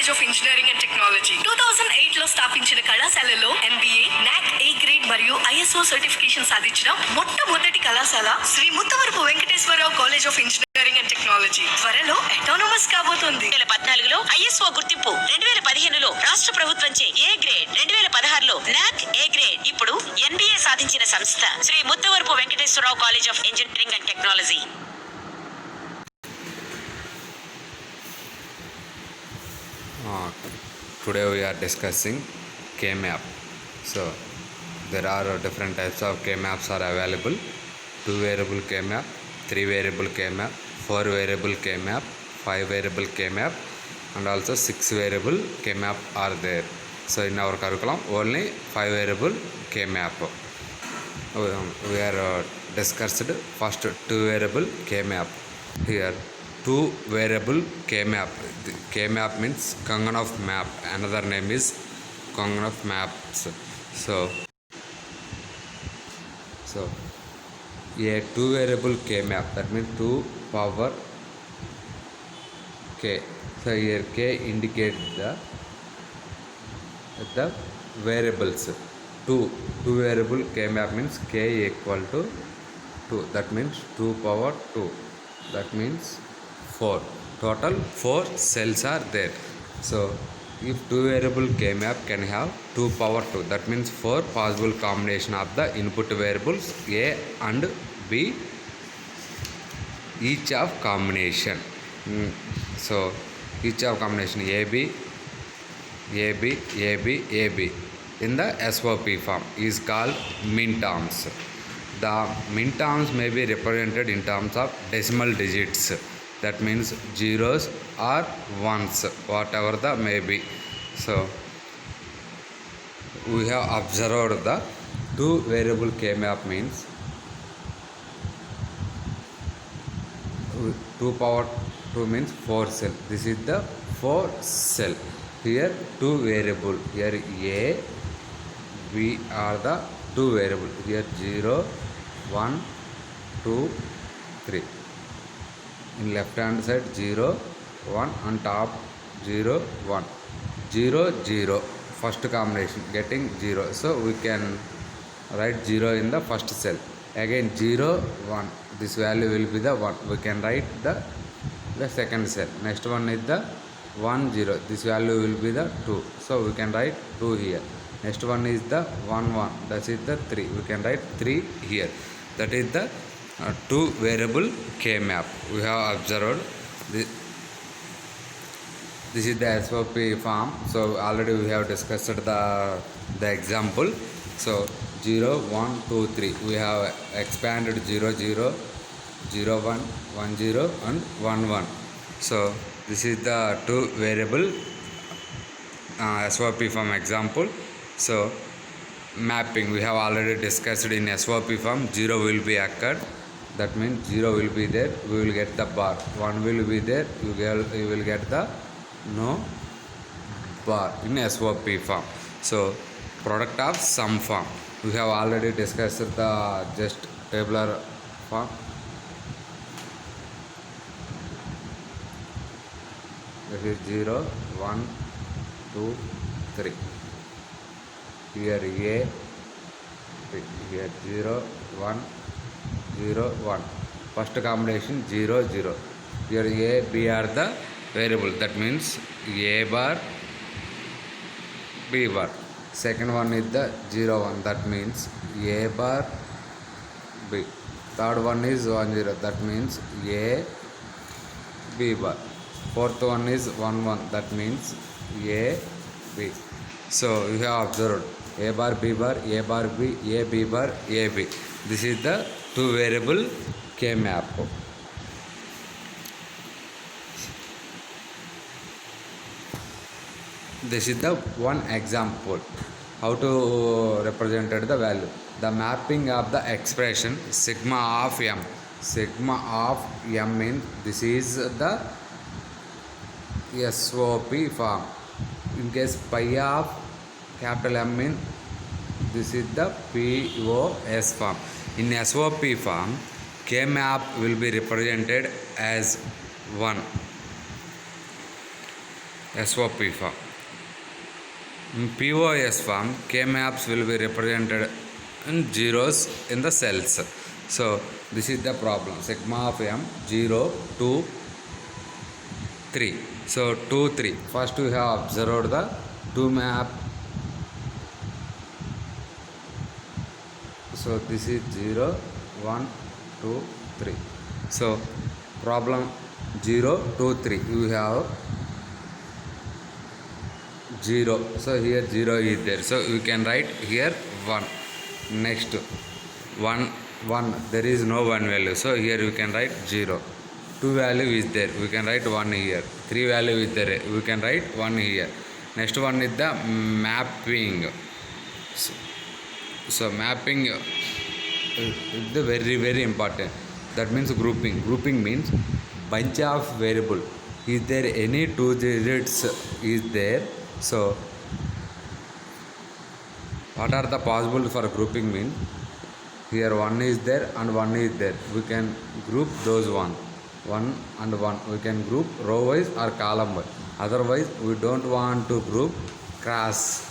College of engineering and technology 2008 లో స్థాపించిన కళాశాలలో MBA, NAC A గ్రేడ్ మరియు ISO సర్టిఫికేషన్ సాధించిన మొట్టమొదటి కళాశాల Shri Muttavarapu Venkateswara Rao college of engineering and technology త్వరలో అటానమస్ కాబోతోంది. 2014లో ISO గుర్తింపు, 2015లో రాష్ట్ర ప్రభుత్వంచే A గ్రేడ్, 2016లో NAC A గ్రేడ్, ఇప్పుడు NBA సాధించిన సంస్థ Shri Muttavarapu Venkateswara Rao college of engineering and technology. Today we are discussing K-map. So there are different types of K-maps are available. 2 variable K-map, 3 variable K-map, 4 variable K-map, 5 variable K-map, and also 6 variable K-map are there. So in our curriculum only 5 variable K-map. We are discussed first 2 variable K-map. Here 2 variable K-map. K-map means Konganov map. Another name is Konganov maps. So a 2 variable K-map, that means 2 power K. So here K indicates the variables. 2 variable K-map means K equal to 2. That means 2 power 2. That means 4. Total 4 cells are there. So if 2 variable K-map can have 2 power 2, that means 4 possible combination of the input variables A and B, each of combination. So each of combination AB in the SOP form is called min-terms. The min-terms may be represented in terms of decimal digits. That means zeros or ones, whatever the may be. So we have observed the 2 variable K-map means 2 power 2 means 4 cell. This is the 4 cell. Here 2 variable. Here A, B are the 2 variable. Here 0, 1, 2, 3. In left hand side 0, 1, on top 0, 1, 0, 0. First combination getting 0. So we can write 0 in the first cell. Again 0, 1. This value will be the 1. We can write the second cell. Next one is the 1, 0. This value will be the 2. So we can write 2 here. Next one is the 1, 1. That is the 3. We can write 3 here. That is the 2 variable K-map. We have observed this is the SOP form. So already we have discussed the example. So 0, 1, 2, 3. We have expanded 0, 0, 0, 1, 1, 0 and 1, 1. So this is the 2 variable SOP form example. So mapping we have already discussed in SOP form. 0 will be occurred. That means 0 will be there. We will get the bar. 1 will be there. You will get the no bar in SOP form. So product of sum form. We have already discussed the just tabular form. This is 0, 1, 2, 3. Here A, here 0, 1, 0, 1. First combination 0, 0. Here A, B are the variable. That means A bar, B bar. Second one is the 0, 1. That means A bar, B. Third one is 1, 0. That means A, B bar. Fourth one is 1, 1. That means A, B. So you have observed A bar, B bar, A bar, B, A, B bar, A, B. This is the 2 variable K-map. This is the one example how to represent the value. The mapping of the expression sigma of m. Sigma of m means this is the SOP form. In case pi of capital M means this is the POS form. In SOP form, K-map will be represented as 1. SOP form. In POS form, K maps will be represented in zeros in the cells. So this is the problem. Sigma of M 0, 2, 3. So 2, 3. First we have observed the 2 map. So this is 0, 1, 2, 3. So problem 0, 2, 3. We have 0. So here 0 is there. So you can write here 1. Next 1, 1. There is no 1 value. So here you can write 0. 2 value is there. We can write 1 here. 3 value is there. We can write 1 here. Next one is the mapping. So mapping is the very important. That means grouping. Grouping means bunch of variable. Is there any 2 digits is there? So what are the possible for grouping means here 1 is there and 1 is there. We can group those 1 and 1. We can group row wise or column wise. Otherwise we don't want to group cross.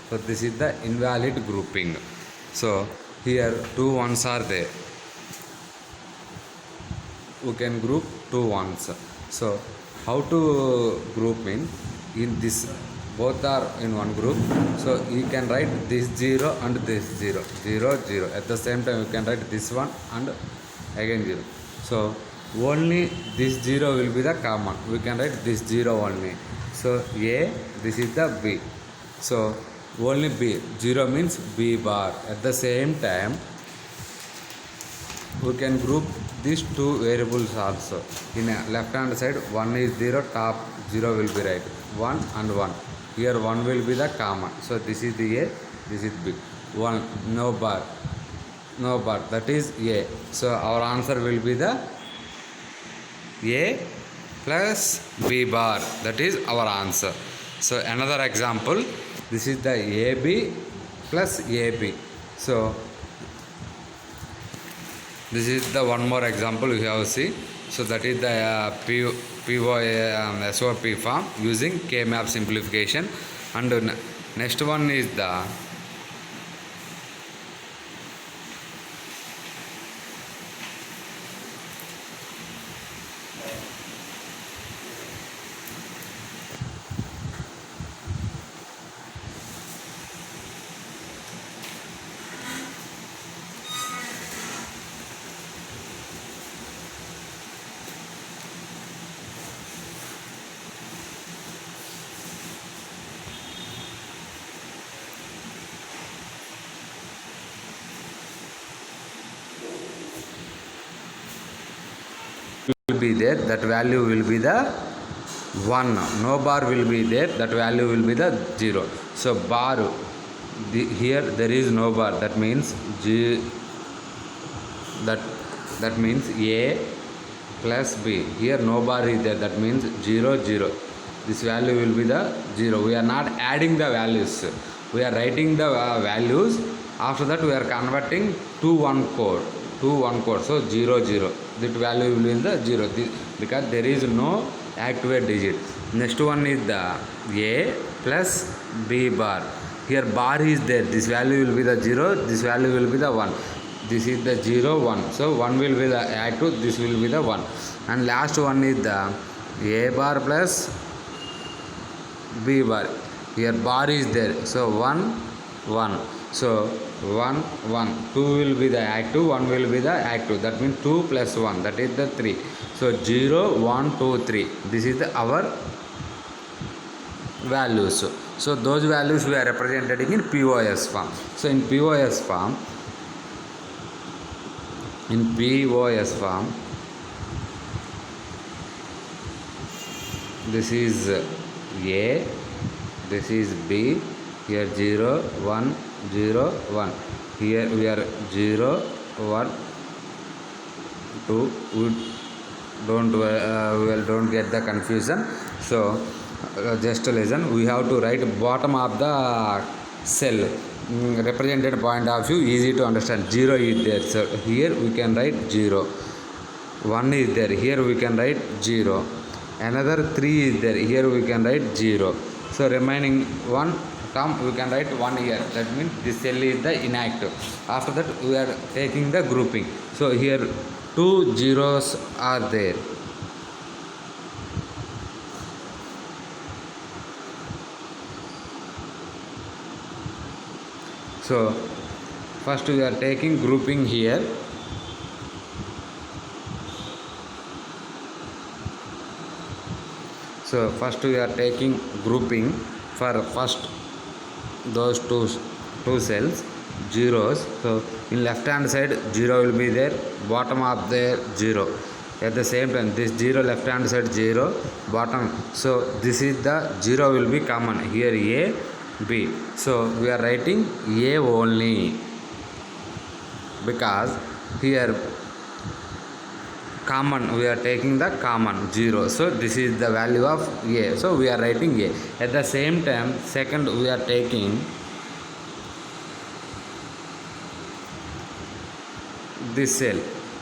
So this is the invalid grouping. So here 2 ones are there. We can group 2 ones. So how to group means in this both are in one group. So you can write this 0 and this 0, 0, 0. At the same time you can write this one and again 0. So only this 0 will be the common. We can write this 0 only. So A, this is the B. So only B. 0 means B bar. At the same time we can group these 2 variables also. In a left hand side 1 is 0, top 0 will be right. 1 and 1. Here 1 will be the common. So this is the A, this is B. 1, no bar. No bar. That is A. So our answer will be the A plus B bar. That is our answer. So another example. This is the AB plus AB. So this is the one more example we have seen. So that is the SOP form using K-map simplification. And next one is the will be there, that value will be the 1. No bar will be there, that value will be the 0. So bar, here there is no bar. That means that means A plus B. Here no bar is there. That means 0, 0. This value will be the 0. We are not adding the values. We are writing the values. After that we are converting to one code. So 0, 0. That value will be the 0 because there is no activate digit. Next one is the A plus B bar. Here bar is there. This value will be the 0. This value will be the 1. This is the 0, 1. So 1 will be the active. This will be the 1. And last one is the A bar plus B bar. Here bar is there. So 1, 1. So 1, 1. 2 will be the active. 1 will be the active. That means 2 plus 1. That is the 3. So 0, 1, 2, 3. This is our values. So those values we are representing in POS form. So in POS form, this is A, this is B. Here 0, 1, 0, 1. Here we are 0, 1, 2. Don't get the confusion. So just listen. We have to write bottom of the cell. Represented point of view easy to understand. 0 is there. So here we can write 0. 1 is there. Here we can write 0. another 3 is there. Here we can write 0. So remaining one term we can write 1 here. That means this cell is the inactive. After that we are taking the grouping. So here 2 zeros are there. So first we are taking grouping here. So first we are taking grouping for first those two cells zeros. So in left hand side 0 will be there, bottom of there 0. At the same time this 0 left hand side 0, bottom. So this is the 0 will be common here, A B. So we are writing A only because here common we are taking the common 0. So this is the value of A. So we are writing A. At the same time second we are taking this cell.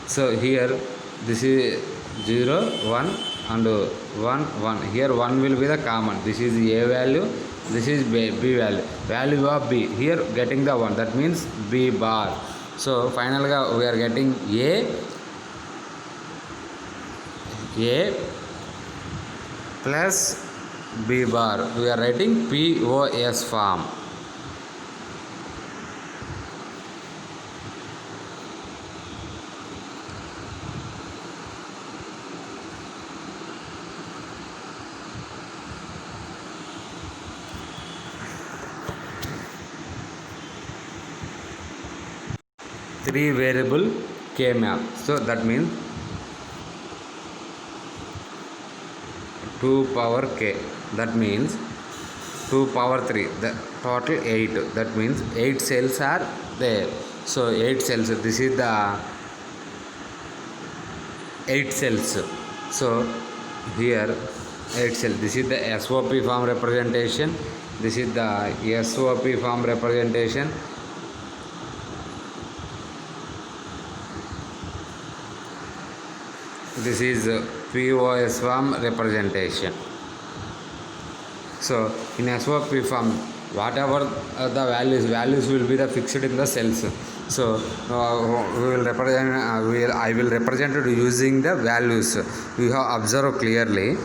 So here this is 0 1 and 1 1. Here 1 will be the common. This is A value, this is B value. Value of B here getting the 1, that means B bar. So finally we are getting A plus B bar. We are writing POS form. Three variable K map. So that means 2 power K. That means 2 power 3. The total 8. That means 8 cells are there. So 8 cells. This is the 8 cells. So here 8 cells. This is the SOP form representation. This is the SOP form representation. This is POS form representation. So in SOP form, whatever the values will be the fixed in the cells. So we will represent. I will represent it using the values. We have observed clearly.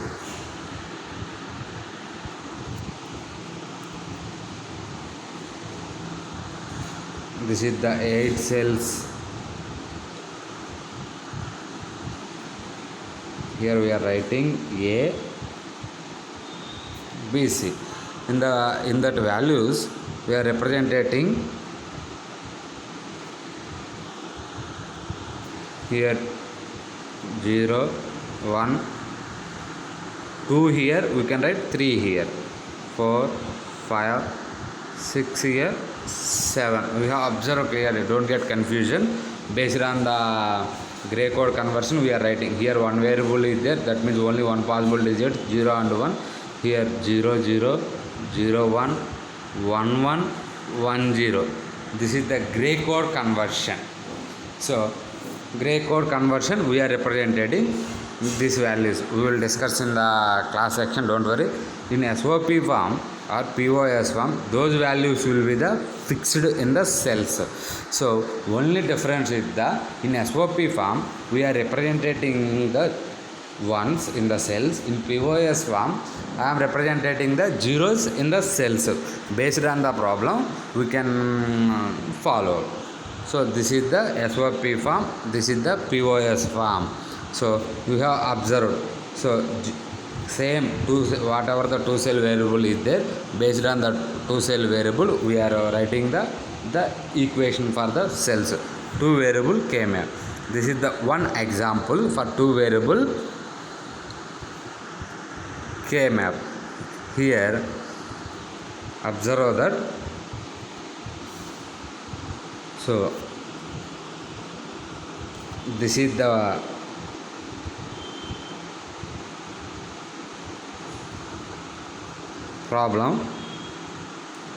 This is the 8 cells. Here we are writing A, B, C. In that values we are representing here 0, 1, 2 here we can write 3 here, 4, 5, 6 here, 7. We have observed clearly, don't get confusion. Based on the gray code conversion we are writing here one variable is there, that means only one possible digit 0 and 1. Here 0 0 0 1 1 1 1 0. This is the gray code conversion. So gray code conversion we are representing these values. We will discuss in the class section, don't worry. In SOP form or POS form, those values will be the fixed in the cells. So only difference is the in SOP form we are representing the ones in the cells. In POS form I am representing the zeros in the cells. Based on the problem we can follow. So this is the SOP form, this is the POS form. So we have observed. So same whatever the 2 cell variable is there, based on the 2 cell variable we are writing the equation for the cells. 2 variable K map. This is the one example for 2 variable K map. Here observe that. So this is the problem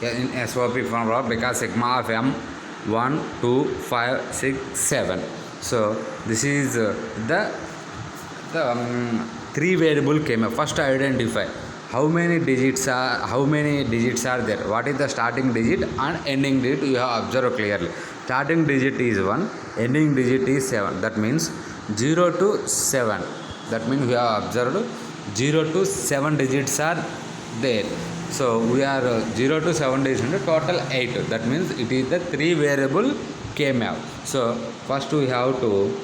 in SOP form because sigma of m 1 2 5 6 7. So this is the 3 variable came up. First identify how many digits are there, what is the starting digit and ending digit. You have observed clearly. Starting digit is 1, ending digit is 7. That means 0 to 7. That means we have observed 0 to 7 digits are there. So we are 0 to 7 digits into total 8. That means it is the 3 variable came out. So first we have to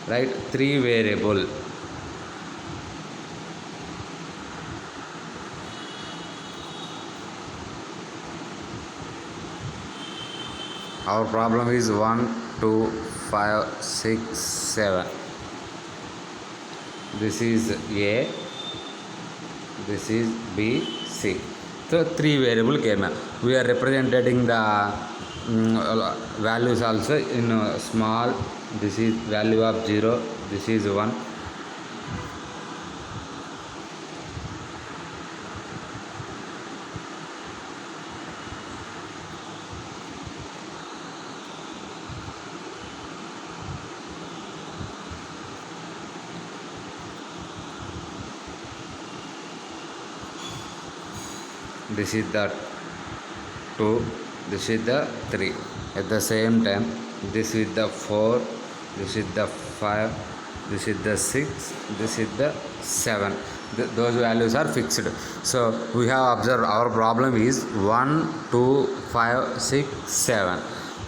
write 3 variable. Our problem is 1, 2, 5, 6, 7. This is A, this is B, C. So 3 variable came up. We are representing the values also in small. This is value of 0, this is 1. This is the 2, this is the 3. At the same time, this is the 4, this is the 5, this is the 6, this is the 7. Those values are fixed. So we have observed our problem is 1, 2, 5, 6, 7.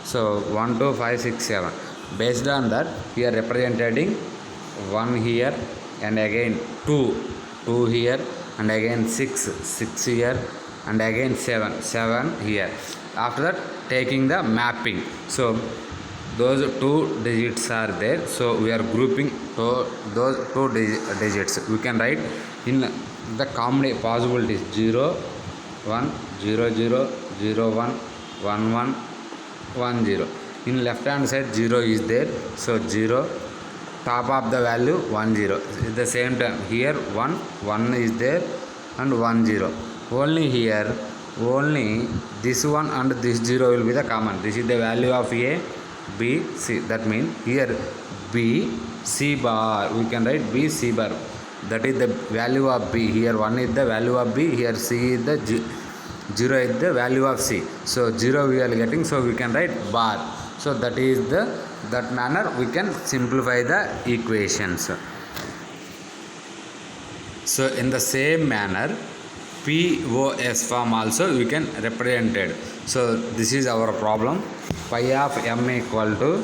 So 1, 2, 5, 6, 7. Based on that, we are representing 1 here and again 2 here and again 6 here and again 7 here. After that, taking the mapping. So those 2 digits are there. So we are grouping those 2 digits. We can write in the common possibilities 0, 1, 0, 0, 0, 1, 1, 1, 1, 0. In left hand side 0 is there. So 0, top of the value 1, 0. At the same time here 1 is there and 1, 0. Only here, only this one and this 0 will be the common. This is the value of A, B, C. That means here B, C bar. We can write B, C bar. That is the value of B. Here 1 is the value of B. Here C is the 0 is the value of C. So 0 we are getting. So we can write bar. So that is that manner we can simplify the equations. So in the same manner, POS form also we can represent it. So this is our problem. Pi of m equal to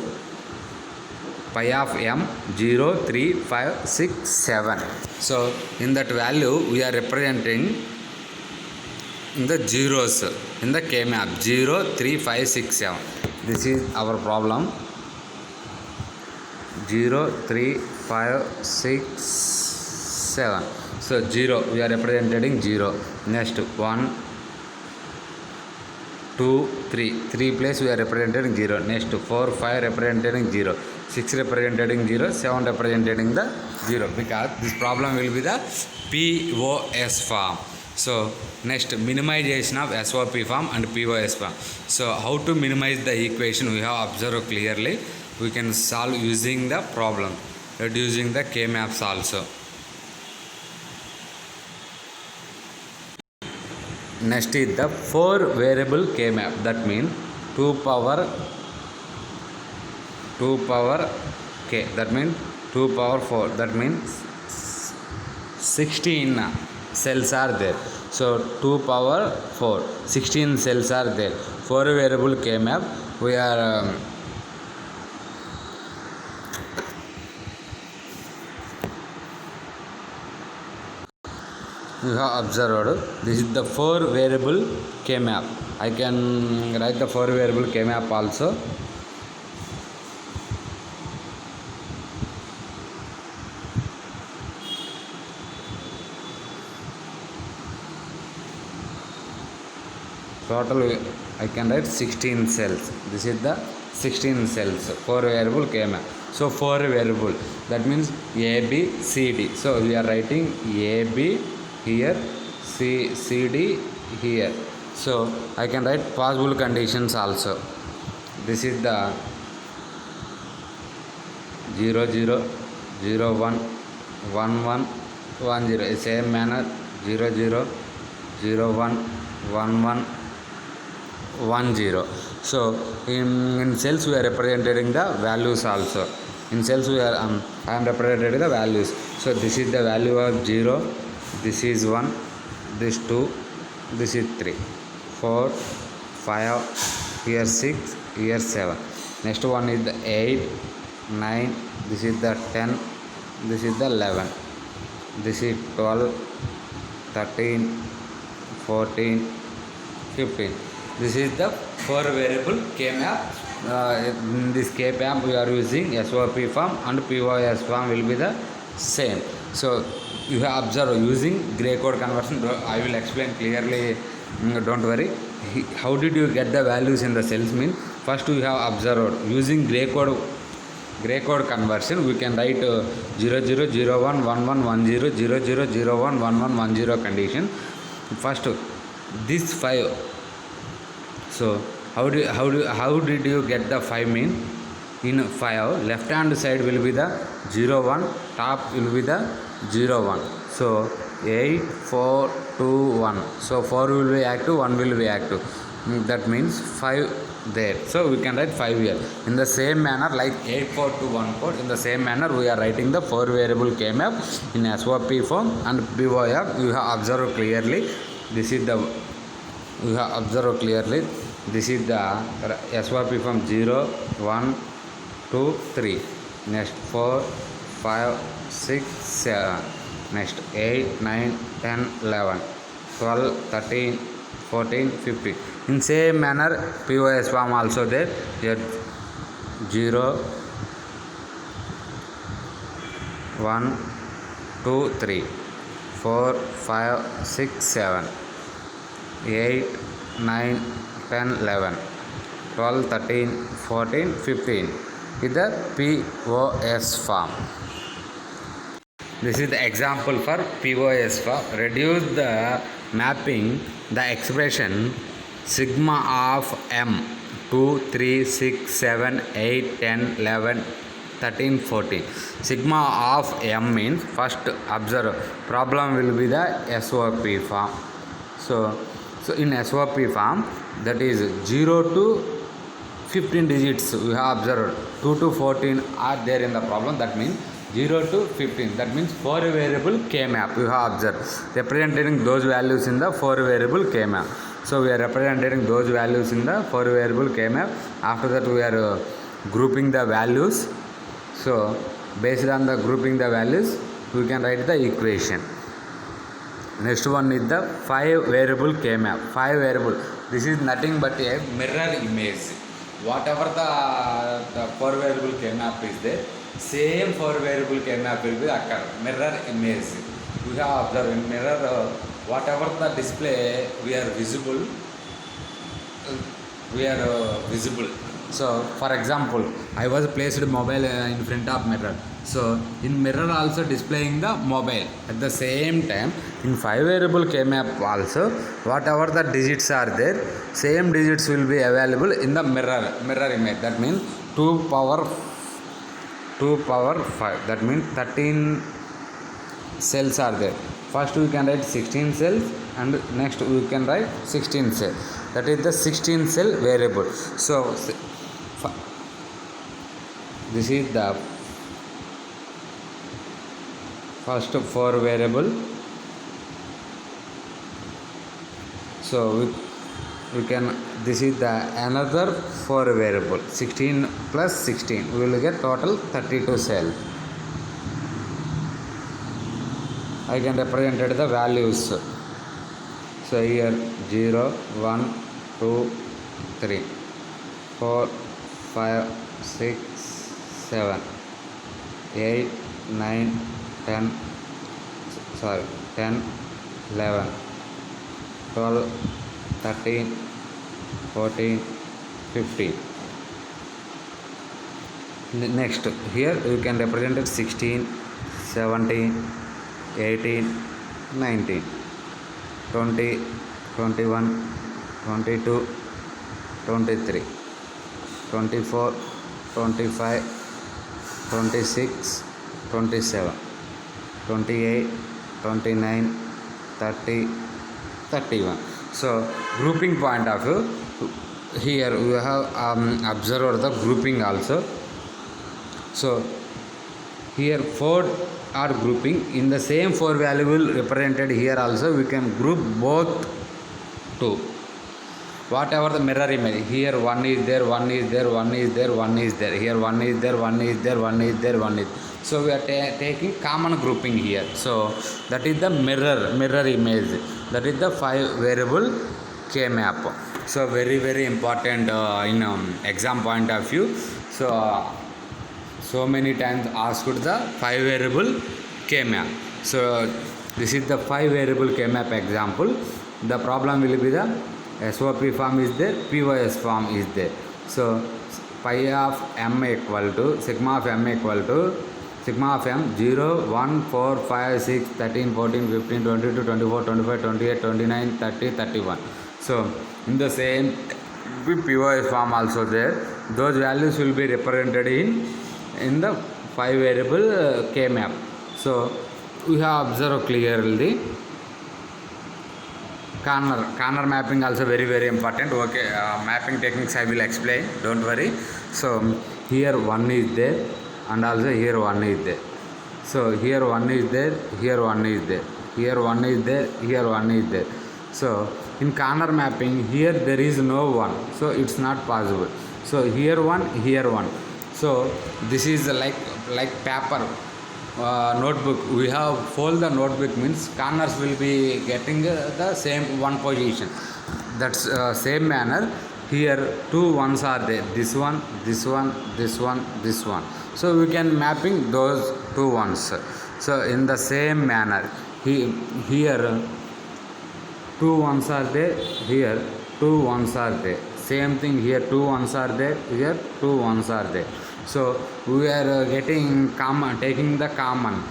pi of m 0, 3, 5, 6, 7. So in that value we are representing in the zeros in the K map 0, 3, 5, 6, 7. This is our problem. 0, 3, 5, 6, 7. So 0 we are representing 0. Next 1, 2, 3 place we are representing 0. Next 4, 5 representing 0. 6 representing 0. 7 representing the 0, because this problem will be the POS form. So next, minimization of SOP form and POS form. So how to minimize the equation we have observed clearly. We can solve using the problem, reducing the K maps also. Next is the 4 variable K map. That means 2 power K. That means 2 power 4. That means 16 cells are there. So 2 power 4. 16 cells are there. 4 variable K map. We are you have observed this is the 4 variable K map. I can write the 4 variable K map also. Total I can write 16 cells. This is the 16 cells, 4 variable K map. So 4 variable, that means A, B, C, D. So we are writing A, B here, C, D here. So I can write possible conditions also. This is the 0, 0, 0 1 1 1 1 0. In same manner 0 0 0 1 1 1 1 0. So in cells we are representing the values also. In cells we are I am representing the values. So this is the value of 0, this is 1, this 2, this is 3, 4, 5, here 6, here 7. Next one is the 8, 9, this is the 10, this is the 11, this is 12, 13, 14, 15. This is the 4 variable K map. In this K map we are using SOP form and POS form will be the same. So you have observed using gray code conversion. I will explain clearly, don't worry. How did you get the values in the cells mean? First we have observed using gray code conversion we can write 0 0 0 1 1 1 1 0 0 0 0 1 1 1 1 0 condition. First this 5. So how did you get the 5 mean? In 5 left hand side will be the 0 1, top will be the 0 1. So 8 4 2 1. So 4 will be active, 1 will be active. That means 5 there. So we can write 5 here. In the same manner like 8 4 2 1 4. In the same manner we are writing the 4 variable K map in SOP form and POF. You have observed clearly. This is the This is the SOP form 0 1 2 3. Next 4 5 6 7. Next 8 9 10 11 12 13 14 15. In same manner POS form also there. Here 0 1 2 3 4 5 6 7 8 9 10 11 12 13 14 15 is the POS form. This is the example for POS form. Reduce the mapping the expression sigma of m 2 3 6 7 8 10 11 13 14. Sigma of m means first observe problem will be the SOP form. So in SOP form that is 0 to 15 digits we have observed. 2 to 14 are there in the problem. That means 0 to 15. That means 4 variable K map you have observed. Representing those values in the 4 variable K map. So we are representing those values in the 4 variable K map. After that we are grouping the values. So based on the grouping the values we can write the equation. Next one is the 5 variable K map. 5 variable. This is nothing but a mirror image. Whatever the 4 variable K map is there, same 4 variable K map will be occur. Mirror image. We have observed in mirror whatever the display we are visible. So for example, I was placed mobile in front of mirror. So in mirror also displaying the mobile. At the same time in 5 variable K map also whatever the digits are there, same digits will be available in the mirror image. That means 2 power 5. That means 13 cells are there. First we can write 16 cells and next we can write 16 cells. That is the 16 cell variable. So this is the first 4 variable. So we can, this is the another 4 variable. 16 plus 16 we will get total 32 cells. I can represent the values. So here 0 1 2 3 4 5 6 7 8 9 10 10 11 12 13 14 15. Next here you can represent it 16 17 18 19 20 21 22 23 24 25 26 27, 28, 29, 30, 31. So grouping point of view, here we have observed the grouping also. So here 4 are grouping in the same 4 variable represented here also we can group both 2. Whatever the mirror image, here 1 is there, 1 is there, 1 is there, 1 is there, here 1 is there, 1 is there, 1 is there, 1 is. So we are taking common grouping here. So that is the mirror image. That is the 5 variable K map. So very important in exam point of view. So many times asked the 5 variable K map. So this is the 5 variable K map example. The problem will be the SOP form is there, POS form is there. So pi of m equal to sigma of m equal to sigma of m 0, 1, 4, 5, 6, 13, 14, 15, 22, 24, 25, 28, 29, 30, 31. So in the same POS form also there, those values will be represented in the 5 variable K map. So we have observed clearly. Corner mapping also very important. Okay, mapping techniques I will explain, don't worry. So here 1 is there and also here 1 is there. So here 1 is there, here 1 is there, here 1 is there, here 1 is there. So in corner mapping here there is no 1, so it's not possible. So here 1, here 1. So this is like paper notebook. We have fold the notebook means corners will be getting the same one position. That's same manner here 2 ones are there. This one, this one, this one, this one. So we can mapping those 2 ones. So in the same manner here 2 ones are there, here 2 ones are there. Same thing here 2 ones are there, here 2 ones are there. So we are taking the common.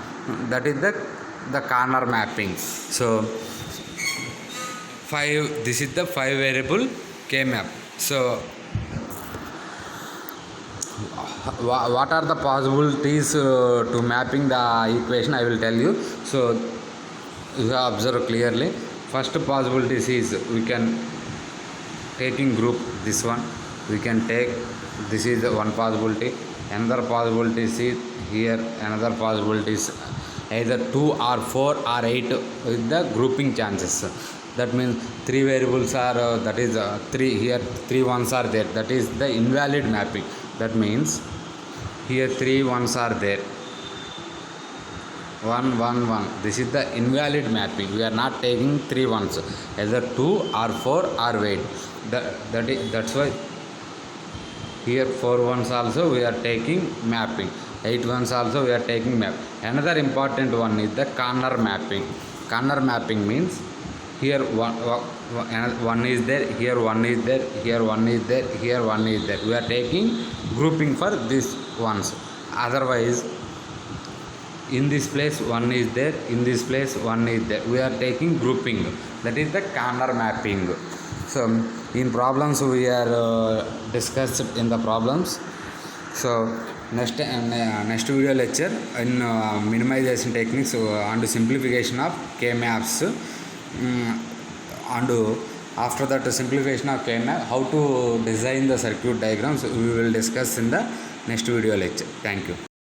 That is the corner mapping. So 5. This is the 5 variable K map. So what are the possibilities to mapping the equation? I will tell you. So you have observed clearly. First possibility is we can taking group this one. We can take, this is one possibility. Another possibility is here. Another possibility is either 2 or 4 or 8 with the grouping chances. That means 3 variables are that is 3 here, 3 ones are there. That is the invalid mapping. That means here 3 ones are there. 1, 1, 1. This is the invalid mapping. We are not taking 3 ones, either 2 or 4 or 8. That's why here 4 ones also we are taking mapping, 8 ones also we are taking map. Another important one is the corner mapping. Corner mapping means here 1 is there, here 1 is there, here 1 is there, here 1 is there. We are taking grouping for these ones. Otherwise in this place 1 is there, in this place 1 is there. We are taking grouping. That is the corner mapping. So in problems we are discussed in the problems. So next video lecture in minimization techniques and simplification of K maps, and after that simplification of K map, how to design the circuit diagrams we will discuss in the next video lecture. Thank you.